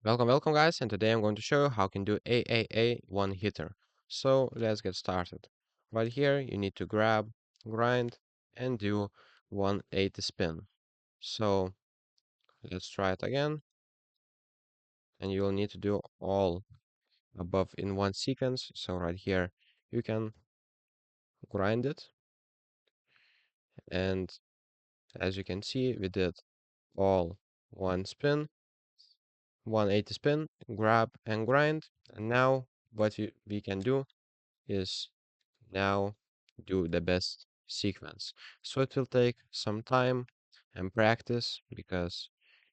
Welcome guys, and today I'm going to show you how you can do AAA one hitter. So let's get started. Right here you need to grab, grind, and do 180 spin. So let's try it again, and you will need to do all above in one sequence. So right here you can grind it, and as you can see we did all one spin, 180 spin, grab and grind, and now what we can do is now do the best sequence. So it will take some time and practice because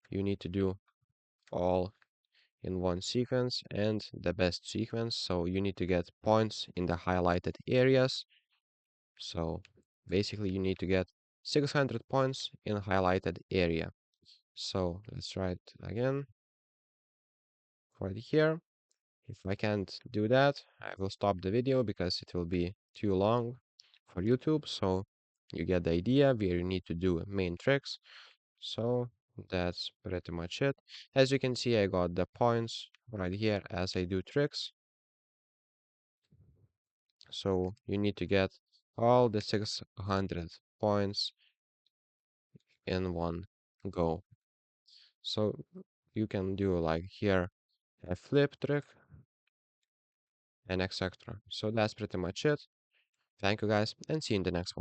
you need to do all in one sequence and the best sequence. So you need to get points in the highlighted areas. So basically you need to get 600 points in highlighted area. So let's try it again right here. If I can't do that, I will stop the video because it will be too long for YouTube. So you get the idea where you need to do main tricks. So that's pretty much it. As you can see, I got the points right here as I do tricks. So you need to get all the 600 points in one go. So you can do like here a flip trick and etc. So that's pretty much it. Thank you guys and see you in the next one.